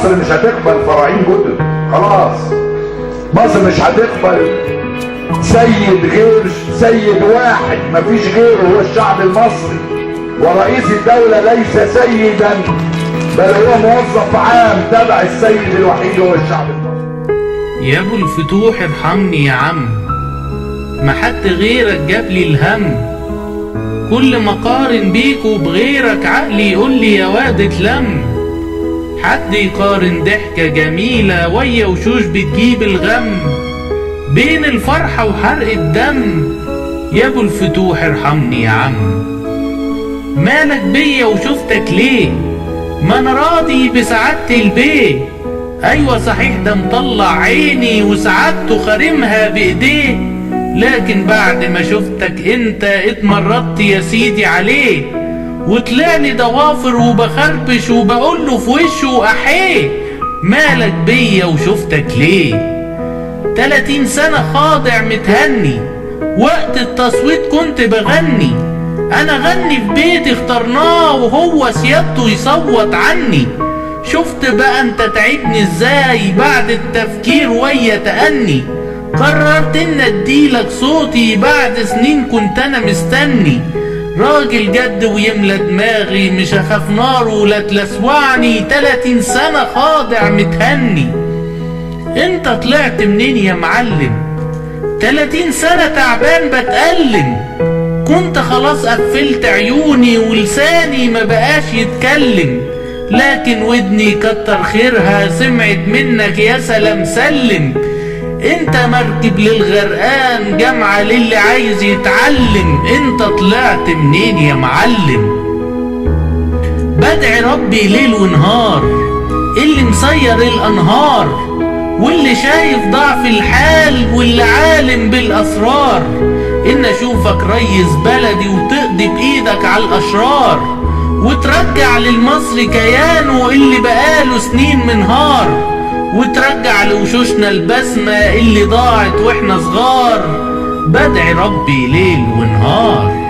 مصر مش هتقبل فراعين جدد، خلاص. مصر مش هتقبل سيد واحد مفيش غيره هو الشعب المصري، ورئيس الدولة ليس سيدا بل هو موظف عام تبع السيد الوحيد هو الشعب المصري. يا ابو الفتوح ارحمني يا عم، ما حد غيرك جاب لي الهم، كل ما قارن بيك وبغيرك عقلي يقول لي يا واد اتلم، حد يقارن ضحكة جميلة ويا وشوش بتجيب الغم، بين الفرحة وحرق الدم. يا ابو الفتوح ارحمني يا عم، مالك بيا وشفتك ليه؟ ما انا راضي بسعادة البيه. ايوه صحيح ده مطلع عيني وسعادته خارمها بايديه، لكن بعد ما شفتك انت اتمردت يا سيدي عليه، وطلعني ضوافر وبخربش وبقوله في وشه احيه. مالك بيا وشفتك ليه؟ 30 سنة خاضع متهني، وقت التصويت كنت بغني، انا غني في بيتي اخترناه وهو سيادته يصوت عني. شفت بقى انت تعبني ازاي بعد التفكير ويا تأني، قررت ان اديلك صوتي بعد سنين كنت انا مستني. راجل جد ويملى دماغي مش هخاف نار ولا تلسوعني، 30 سنة خاضع متهني. انت طلعت منين يا معلم؟ 30 سنة تعبان بتألم، كنت خلاص قفلت عيوني ولساني ما بقاش يتكلم، لكن ودني كتر خيرها سمعت منك يا سلام سلم. انت مركب للغرقان جامعة للي عايز يتعلم، انت طلعت منين يا معلم؟ بدعي ربي ليل ونهار اللي مسير الانهار، واللي شايف ضعف الحال واللي عالم بالاسرار، ان اشوفك ريس بلدي وتقضي بايدك على الاشرار، وترجع للمصري كيانه اللي بقاله سنين منهار، وترجع لوشوشنا البسمة اللي ضاعت واحنا صغار. بدعي ربي ليل ونهار.